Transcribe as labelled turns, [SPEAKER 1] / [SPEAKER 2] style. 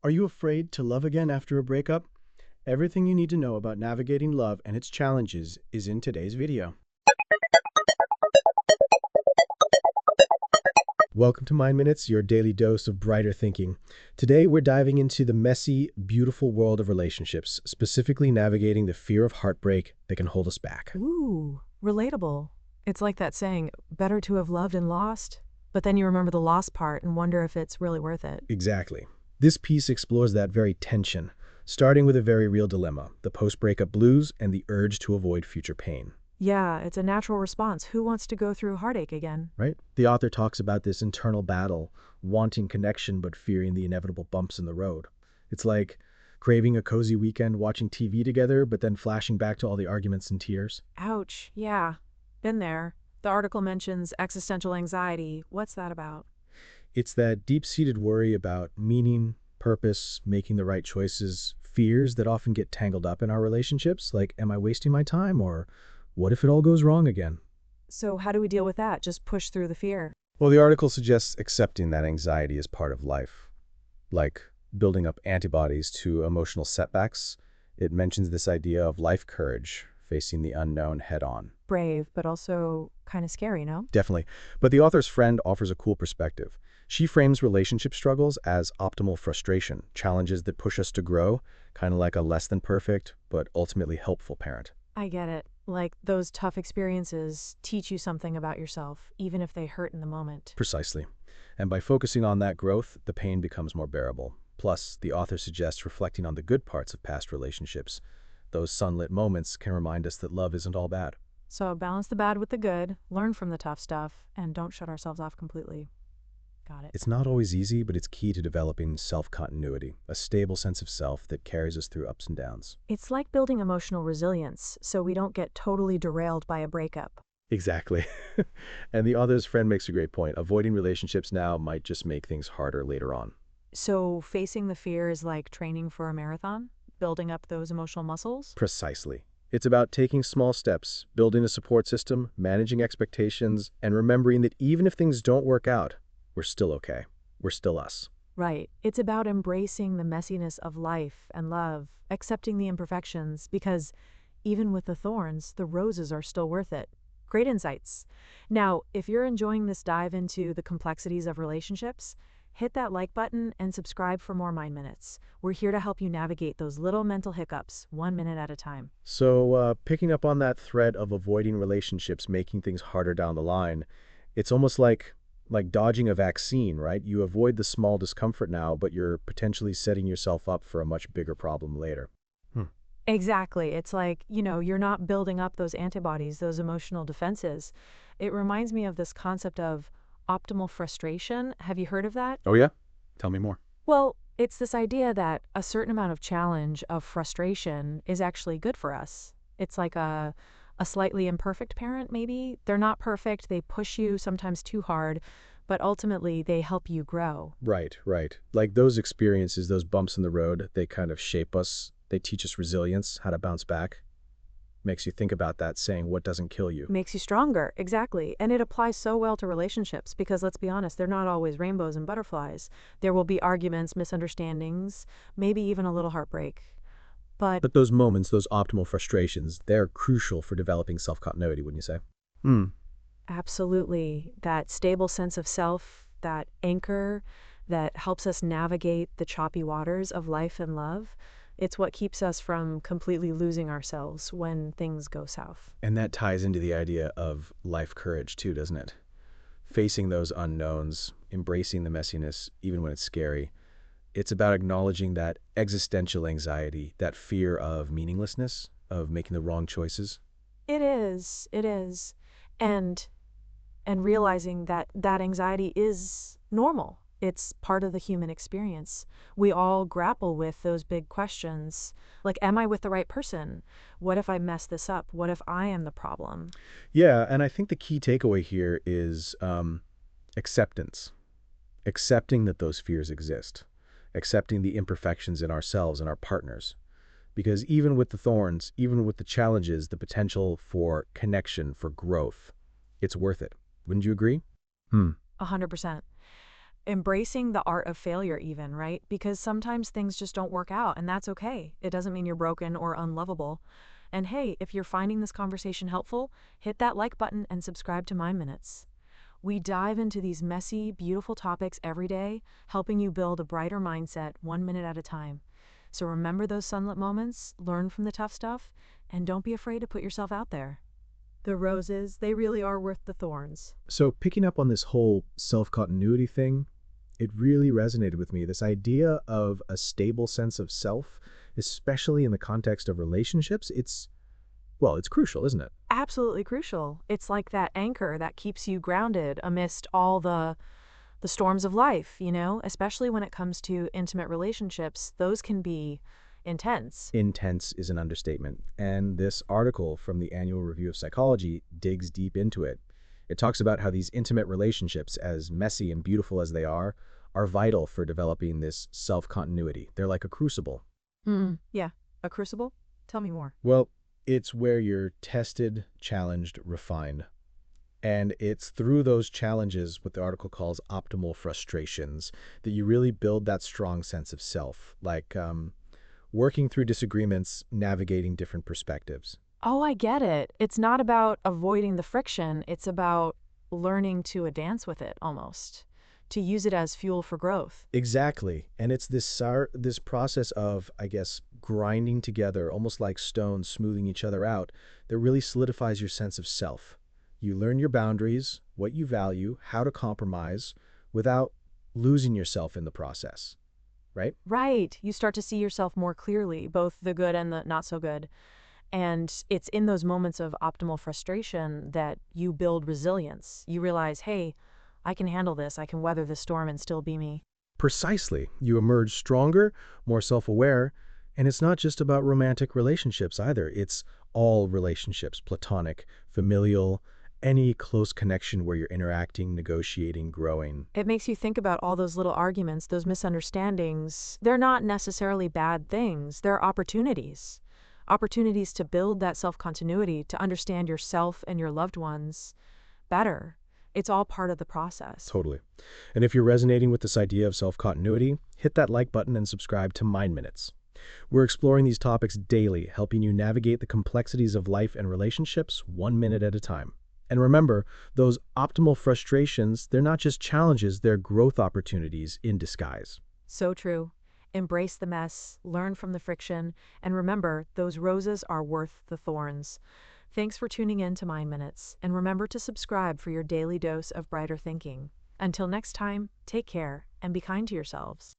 [SPEAKER 1] Are you afraid to love again after a breakup? Everything you need to know about navigating love and its challenges is in today's video. Welcome to Mind Minutes, your daily dose of brighter thinking. Today, we're diving into the messy, beautiful world of relationships, specifically navigating the fear of heartbreak that can hold us back.
[SPEAKER 2] Ooh, relatable. It's like that saying, better to have loved and lost, but then you remember the lost part and wonder if it's really worth it.
[SPEAKER 1] Exactly. This piece explores that very tension, starting with a very real dilemma, the post-breakup blues and the urge to avoid future pain.
[SPEAKER 2] Yeah, it's a natural response. Who wants to go through heartache again?
[SPEAKER 1] Right? The author talks about this internal battle, wanting connection but fearing the inevitable bumps in the road. It's like craving a cozy weekend watching TV together, but then flashing back to all the arguments and tears.
[SPEAKER 2] Ouch, yeah, been there. The article mentions existential anxiety. What's that about?
[SPEAKER 1] It's that deep-seated worry about meaning, purpose, making the right choices, fears that often get tangled up in our relationships, like, am I wasting my time, or what if it all goes wrong again?
[SPEAKER 2] So how do we deal with that? Just push through the fear.
[SPEAKER 1] Well, the article suggests accepting that anxiety is part of life, like building up antibodies to emotional setbacks. It mentions this idea of life courage, facing the unknown head on.
[SPEAKER 2] Brave, but also kind of scary, no?
[SPEAKER 1] Definitely. But the author's friend offers a cool perspective. She frames relationship struggles as optimal frustration, challenges that push us to grow, kind of like a less than perfect, but ultimately helpful parent.
[SPEAKER 2] I get it. Like those tough experiences teach you something about yourself, even if they hurt in the moment.
[SPEAKER 1] Precisely. And by focusing on that growth, the pain becomes more bearable. Plus, the author suggests reflecting on the good parts of past relationships. Those sunlit moments can remind us that love isn't all bad.
[SPEAKER 2] So balance the bad with the good, learn from the tough stuff, and don't shut ourselves off completely. Got it.
[SPEAKER 1] It's not always easy, but it's key to developing self-continuity, a stable sense of self that carries us through ups and downs.
[SPEAKER 2] It's like building emotional resilience so we don't get totally derailed by a breakup.
[SPEAKER 1] Exactly. And the author's friend makes a great point. Avoiding relationships now might just make things harder later on.
[SPEAKER 2] So facing the fear is like training for a marathon, building up those emotional muscles?
[SPEAKER 1] Precisely. It's about taking small steps, building a support system, managing expectations, and remembering that even if things don't work out, we're still okay. We're still us.
[SPEAKER 2] Right. It's about embracing the messiness of life and love, accepting the imperfections, because even with the thorns, the roses are still worth it. Great insights. Now, if you're enjoying this dive into the complexities of relationships, hit that like button and subscribe for more Mind Minutes. We're here to help you navigate those little mental hiccups, 1 minute at a time.
[SPEAKER 1] So, picking up on that thread of avoiding relationships, making things harder down the line, it's almost like dodging a vaccine, right? You avoid the small discomfort now, but you're potentially setting yourself up for a much bigger problem later. Hmm.
[SPEAKER 2] Exactly. It's like, you're not building up those antibodies, those emotional defenses. It reminds me of this concept of optimal frustration. Have you heard of that?
[SPEAKER 1] Oh, yeah? Tell me more.
[SPEAKER 2] Well, it's this idea that a certain amount of challenge, of frustration, is actually good for us. It's like a slightly imperfect parent, maybe. They're not perfect, they push you sometimes too hard, but ultimately they help you grow.
[SPEAKER 1] Right, right. Like those experiences, those bumps in the road, they kind of shape us. They teach us resilience, how to bounce back. Makes you think about that saying, what doesn't kill you?
[SPEAKER 2] Makes you stronger, exactly. And it applies so well to relationships because let's be honest, they're not always rainbows and butterflies. There will be arguments, misunderstandings, maybe even a little heartbreak. But
[SPEAKER 1] But those moments, those optimal frustrations, they're crucial for developing self-continuity, wouldn't you say? Hmm.
[SPEAKER 2] absolutely, that stable sense of self, that anchor that helps us navigate the choppy waters of life and love, it's what keeps us from completely losing ourselves when things go south.
[SPEAKER 1] And that ties into the idea of life courage too, doesn't it? Facing those unknowns, embracing the messiness, even when it's scary. It's about acknowledging that existential anxiety, that fear of meaninglessness, of making the wrong choices.
[SPEAKER 2] It is. And realizing that that anxiety is normal. It's part of the human experience. We all grapple with those big questions, like, am I with the right person? What if I mess this up? What if I am the problem?
[SPEAKER 1] Yeah, and I think the key takeaway here is acceptance. Accepting that those fears exist. Accepting the imperfections in ourselves and our partners. Because even with the thorns, even with the challenges, the potential for connection, for growth, it's worth it. Wouldn't you agree? Hmm.
[SPEAKER 2] 100%. Embracing the art of failure even, right? Because sometimes things just don't work out, and that's okay. It doesn't mean you're broken or unlovable. And hey, if you're finding this conversation helpful, hit that like button and subscribe to Mind Minutes. We dive into these messy, beautiful topics every day, helping you build a brighter mindset 1 minute at a time. So remember those sunlit moments, learn from the tough stuff, and don't be afraid to put yourself out there. The roses, they really are worth the thorns.
[SPEAKER 1] So picking up on this whole self-continuity thing, it really resonated with me. This idea of a stable sense of self, especially in the context of relationships, it's crucial, isn't it?
[SPEAKER 2] Absolutely crucial. It's like that anchor that keeps you grounded amidst all the storms of life, especially when it comes to intimate relationships. Those can be intense.
[SPEAKER 1] Intense is an understatement. And this article from the Annual Review of Psychology digs deep into it. It talks about how these intimate relationships, as messy and beautiful as they are vital for developing this self-continuity. They're like a crucible.
[SPEAKER 2] Yeah. A crucible? Tell me more.
[SPEAKER 1] Well, it's where you're tested, challenged, refined. And it's through those challenges, what the article calls optimal frustrations, that you really build that strong sense of self, like working through disagreements, navigating different perspectives.
[SPEAKER 2] Oh, I get it. It's not about avoiding the friction, it's about learning to dance with it almost, to use it as fuel for growth.
[SPEAKER 1] Exactly. And it's this process of, I guess, grinding together, almost like stones smoothing each other out, that really solidifies your sense of self. You learn your boundaries, what you value, how to compromise without losing yourself in the process, right?
[SPEAKER 2] Right. You start to see yourself more clearly, both the good and the not so good. And it's in those moments of optimal frustration that you build resilience. You realize, hey, I can handle this. I can weather this storm and still be me.
[SPEAKER 1] Precisely. You emerge stronger, more self-aware, and it's not just about romantic relationships either. It's all relationships, platonic, familial, any close connection where you're interacting, negotiating, growing.
[SPEAKER 2] It makes you think about all those little arguments, those misunderstandings. They're not necessarily bad things, they're opportunities. Opportunities to build that self continuity, to understand yourself and your loved ones better. It's all part of the process.
[SPEAKER 1] Totally. And if you're resonating with this idea of self-continuity, hit that like button and subscribe to Mind Minutes. We're exploring these topics daily, helping you navigate the complexities of life and relationships 1 minute at a time. And remember, those optimal frustrations, they're not just challenges, they're growth opportunities in disguise.
[SPEAKER 2] So true. Embrace the mess, learn from the friction, and remember, those roses are worth the thorns. Thanks for tuning in to Mind Minutes, and remember to subscribe for your daily dose of brighter thinking. Until next time, take care and be kind to yourselves.